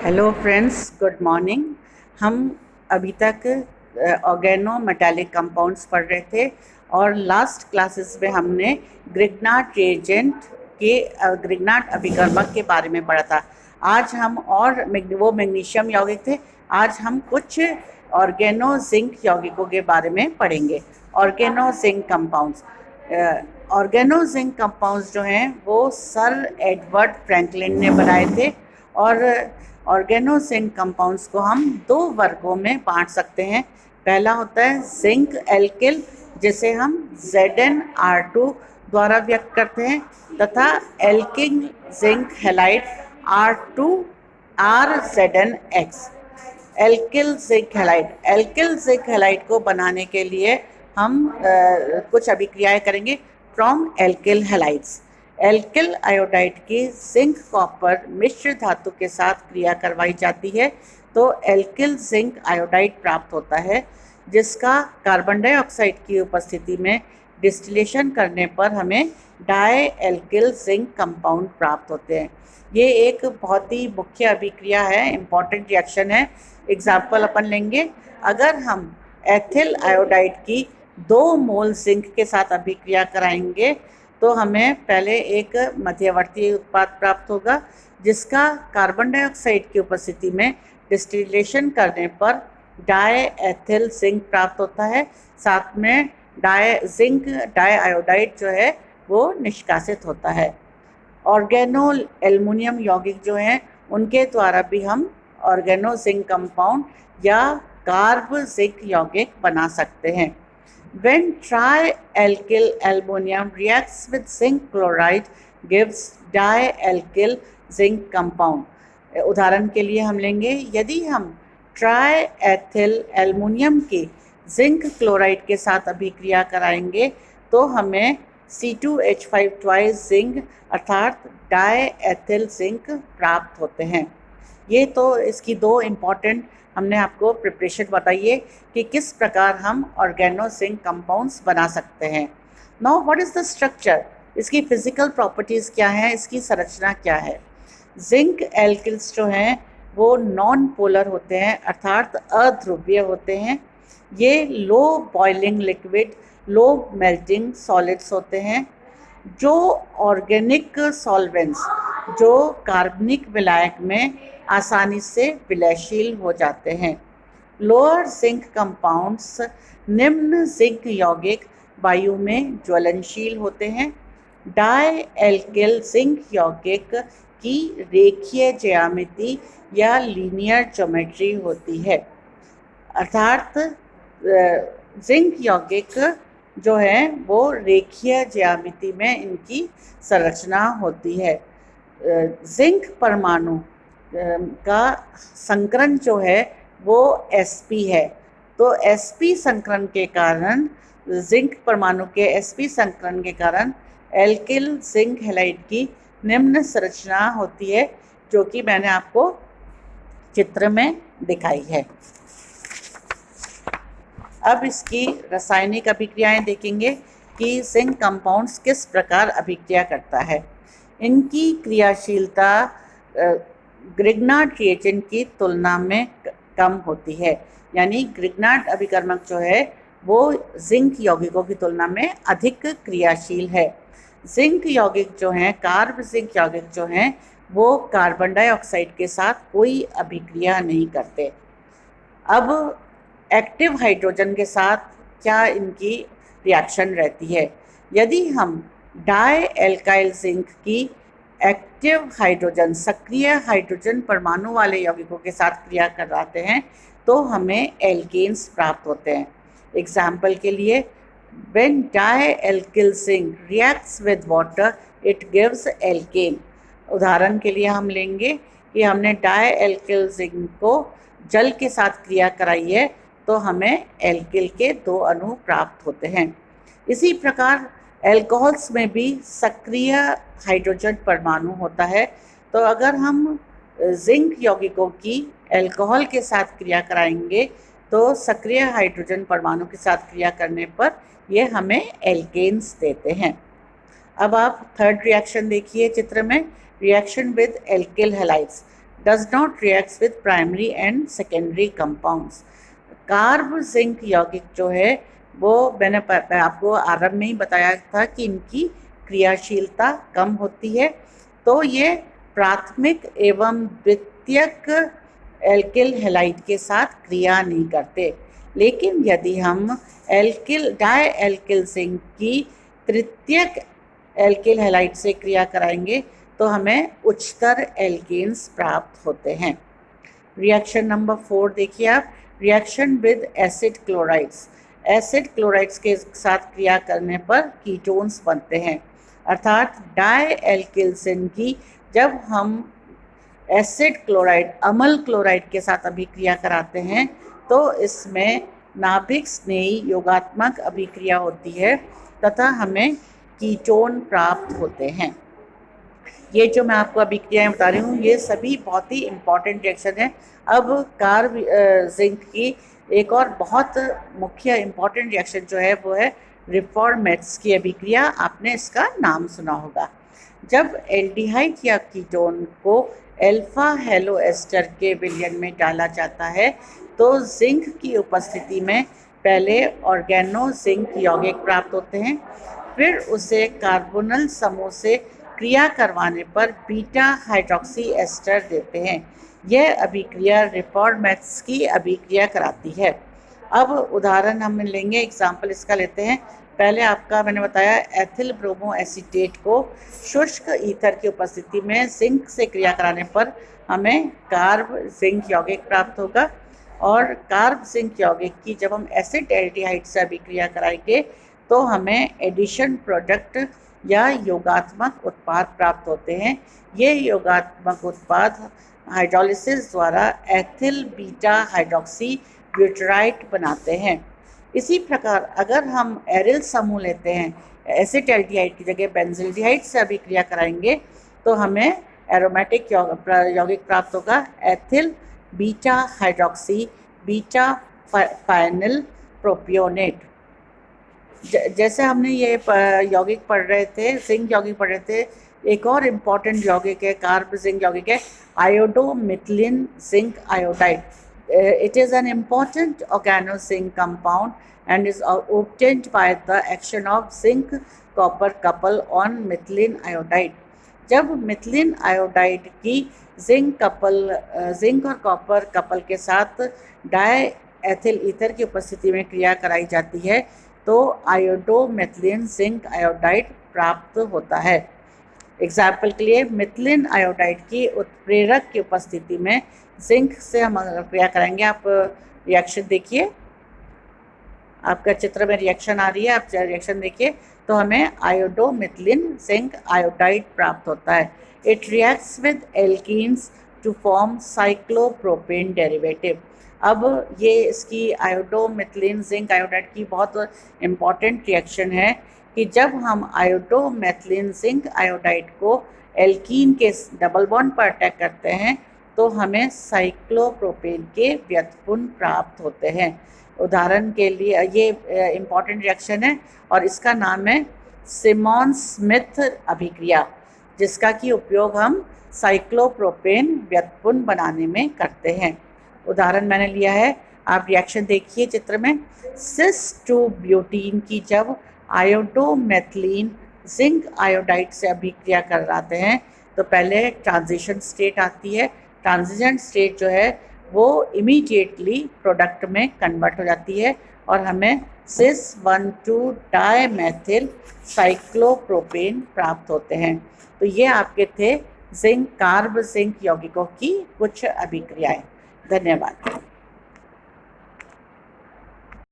Hello friends, good morning. हम अभी तक ऑर्गेनो मेटालिक कंपाउंड्स पढ़ रहे थे और लास्ट क्लासेस में हमने ग्रिग्नार्ड रिएजेंट के ग्रिग्नार्ड अभिकर्मक के बारे में पढ़ा था। आज हम वो मैग्नीशियम यौगिक थे। आज हम कुछ ऑर्गेनो जिंक यौगिकों के बारे में पढ़ेंगे। Organozinc compounds organozinc compounds जो हैं वो सर एडवर्ड फ्रैंकलिन ने बनाए थे। और ऑर्गेनो जिंक कंपाउंड्स को हम दो वर्गों में बांट सकते हैं। पहला होता है जिंक एल्किल, जिसे हम ZnR2 द्वारा व्यक्त करते हैं, तथा alkyl zinc halide R2RZnX। Alkyl zinc halide को बनाने के लिए हम कुछ अभिक्रियाएं करेंगे from alkyl halides. Alkyl iodide की जिंक कॉपर मिश्र धातु के साथ क्रिया करवाई जाती है तो एल्किल जिंक आयोडाइड प्राप्त होता है, जिसका कार्बन डाइऑक्साइड की उपस्थिति में डिस्टिलेशन करने पर हमें डाई एल्किल जिंक कंपाउंड प्राप्त होते हैं। ये एक बहुत ही मुख्य अभिक्रिया है, इम्पॉर्टेंट रिएक्शन है। एग्जाम्पल अपन लेंगे। अगर हम एथिल आयोडाइड की 2 मोल जिंक के साथ अभिक्रिया कराएंगे तो हमें पहले एक मध्यवर्ती उत्पाद प्राप्त होगा, जिसका कार्बन डाइऑक्साइड की उपस्थिति में डिस्टिलेशन करने पर डाई एथिल जिंक प्राप्त होता है। साथ में डाई आयोडाइड जो है वो निष्कासित होता है। ऑर्गेनो एल्युमिनियम यौगिक जो हैं उनके द्वारा भी हम ऑर्गेनो जिंक कंपाउंड या कार्ब जिंक यौगिक बना सकते हैं। When trialkyl aluminum reacts with zinc chloride gives dialkyl zinc compound। उदाहरण के लिए हम लेंगे, यदि हम ट्राइएथिल एल्युमिनियम के जिंक क्लोराइड के साथ अभिक्रिया कराएंगे तो हमें C2H5 ट्वाइस जिंक अर्थात डाइएथिल जिंक प्राप्त होते हैं। ये तो इसकी 2 इम्पॉर्टेंट हमने आपको प्रिपरेशन बताइए कि किस प्रकार हम ऑर्गेनो जिंक कंपाउंड्स बना सकते हैं। Now what is the structure, इसकी फिजिकल प्रॉपर्टीज़ क्या हैं, इसकी संरचना क्या है। जिंक एल्किल्स जो हैं वो नॉन पोलर होते हैं अर्थात अध्रुवीय होते हैं। ये low boiling liquid, low melting solids होते हैं। जो ऑर्गेनिक सॉल्वेंट्स जो कार्बनिक विलायक में आसानी से विलयशील हो जाते हैं। लोअर जिंक कंपाउंड्स निम्न जिंक यौगिक वायु में ज्वलनशील होते हैं। डाई एल्किल जिंक यौगिक की रेखीय ज्यामिति या लीनियर ज्योमेट्री होती है, अर्थात जिंक यौगिक जो है वो रेखीय ज्यामिति में इनकी संरचना होती है। जिंक परमाणु का संकरण जो है वो sp है, तो sp संकरण के कारण, जिंक परमाणु के sp संकरण के कारण एल्किल जिंक हैलाइड की निम्न संरचना होती है, जो कि मैंने आपको चित्र में दिखाई है। अब इसकी रासायनिक अभिक्रियाएं देखेंगे कि जिंक कंपाउंड्स किस प्रकार अभिक्रिया करता है। इनकी क्रियाशीलता ग्रिग्नार्ड रिएजेंट की तुलना में कम होती है, यानी ग्रिग्नार्ड अभिकर्मक जो है वो जिंक यौगिकों की तुलना में अधिक क्रियाशील है। जिंक यौगिक जो हैं, कार्ब जिंक यौगिक जो हैं वो कार्बन डाइऑक्साइड के साथ कोई अभिक्रिया नहीं करते। अब एक्टिव हाइड्रोजन के साथ क्या इनकी रिएक्शन रहती है। यदि हम डाई एल्काइल जिंक की एक्टिव हाइड्रोजन, सक्रिय हाइड्रोजन परमाणु वाले यौगिकों के साथ क्रिया कराते हैं तो हमें एल्केन्स प्राप्त होते हैं। एग्जाम्पल के लिए, when dialkyl zinc reacts with water it gives alkane। उदाहरण के लिए हम लेंगे कि हमने डाइएल्किल जिंक को जल के साथ क्रिया कराई है तो हमें एल्किल के 2 अणु प्राप्त होते हैं। इसी प्रकार एल्कोहल्स में भी सक्रिय हाइड्रोजन परमाणु होता है, तो अगर हम जिंक यौगिकों की एल्कोहल के साथ क्रिया कराएंगे तो सक्रिय हाइड्रोजन परमाणु के साथ क्रिया करने पर ये हमें एल्केन्स देते हैं। अब आप थर्ड रिएक्शन देखिए चित्र में, reaction with alkyl halides. does not react with primary and secondary compounds. Carb zinc यौगिक जो है वो मैंने आपको आरंभ में ही बताया था कि इनकी क्रियाशीलता कम होती है, तो ये प्राथमिक एवं द्वितीयक एल्किल हैलाइड के साथ क्रिया नहीं करते। लेकिन यदि हम डाई एल्किल जिंक की तृतीयक एल्किल हैलाइड से क्रिया कराएंगे तो हमें उच्चतर एल्केन्स प्राप्त होते हैं। रिएक्शन नंबर 4 देखिए आप, reaction with acid chlorides. Acid chlorides के साथ क्रिया करने पर कीटोन्स बनते हैं, अर्थात डाई एल्किल जिंक की जब हम एसिड क्लोराइड अमल क्लोराइड के साथ अभिक्रिया कराते हैं तो इसमें नाभिक स्नेही योगात्मक अभिक्रिया होती है तथा हमें कीटोन प्राप्त होते हैं। ये जो मैं आपको अभिक्रियाएं बता रही हूँ ये सभी बहुत ही इम्पॉर्टेंट रिएक्शन है। अब कार्ब जिंक की एक और बहुत मुख्य इम्पॉर्टेंट रिएक्शन जो है वो है रिफॉर्मेट्स की अभिक्रिया। आपने इसका नाम सुना होगा। जब एल्डिहाइड या कीटोन को अल्फा हेलो एस्टर के विलयन में डाला जाता है तो जिंक की उपस्थिति में पहले ऑर्गेनो जिंक यौगिक प्राप्त होते हैं, फिर उसे कार्बोनल समूह से क्रिया करवाने पर बीटा हाइड्रोक्सी एस्टर देते हैं। यह अभिक्रिया रिफॉर्मेट्स की अभिक्रिया कराती है। अब उदाहरण हम लेंगे, एग्जाम्पल इसका लेते हैं। पहले आपका मैंने बताया एथिल ब्रोमो एसीटेट को शुष्क ईथर की उपस्थिति में जिंक से क्रिया कराने पर हमें कार्ब जिंक यौगिक प्राप्त होगा, और कार्ब जिंक यौगिक की जब हम एसिड एल्डिहाइड से अभिक्रिया कराएंगे तो हमें एडिशन प्रोडक्ट या योगात्मक उत्पाद प्राप्त होते हैं। ये योगात्मक उत्पाद हाइड्रोलिसिस द्वारा एथिल बीटा हाइड्रोक्सी ब्यूटराइट बनाते हैं। इसी प्रकार अगर हम एरिल समूह लेते हैं, एसिड एल्डिहाइड की जगह बेंजिल्डिहाइड से अभिक्रिया कराएंगे तो हमें एरोमेटिक यौगिक प्राप्त होगा, ethyl beta hydroxy beta final propionate. जैसे हमने ये यौगिक पढ़ रहे थे, जिंक यौगिक पढ़ रहे थे, एक और इम्पॉर्टेंट यौगिक है कार्ब जिंक यौगिक है iodomethylene zinc iodide. It is an important organozinc compound and is obtained by the action of zinc copper couple on methylene iodide. जब मिथिलीन आयोडाइड की जिंक और कॉपर कपल के साथ डाई एथिल ईथर की उपस्थिति में क्रिया कराई जाती है तो आयोडोमेथिलीन जिंक आयोडाइड प्राप्त होता है। एग्जाम्पल के लिए मिथिलीन आयोडाइड की उत्प्रेरक की उपस्थिति में जिंक से हम क्रिया कराएंगे। आप रिएक्शन देखिए, आपका चित्र में रिएक्शन आ रही है, आप रिएक्शन देखिए तो हमें आयोडोमिथिलीन जिंक आयोडाइड प्राप्त होता है। It reacts with alkenes to form cyclopropane derivative. अब ये इसकी आयोडोमिथिलीन जिंक आयोडाइड की बहुत इम्पॉर्टेंट रिएक्शन है कि जब हम आयोडोमिथिलीन जिंक आयोडाइड को एल्कीन के डबल बॉन्ड पर अटैक करते हैं तो हमें साइक्लोप्रोपेन के व्युत्पन्न प्राप्त होते हैं। उदाहरण के लिए ये इम्पॉर्टेंट रिएक्शन है और इसका नाम है सिमोन स्मिथ अभिक्रिया, जिसका की उपयोग हम साइक्लोप्रोपेन व्युत्पन्न बनाने में करते हैं। उदाहरण मैंने लिया है, आप रिएक्शन देखिए चित्र में। सिस 2 ब्यूटीन की जब आयोडोमेथिलीन जिंक आयोडाइड से अभिक्रिया कराते हैं तो पहले ट्रांजिशन स्टेट आती है। ट्रांजिशन स्टेट जो है वो इमीडिएटली प्रोडक्ट में कन्वर्ट हो जाती है और हमें सिस 1,2 डाईमेथिल साइक्लोप्रोपेन प्राप्त होते हैं। तो ये आपके थे जिंक कार्ब जिंक यौगिकों की कुछ अभिक्रियाएं। धन्यवाद।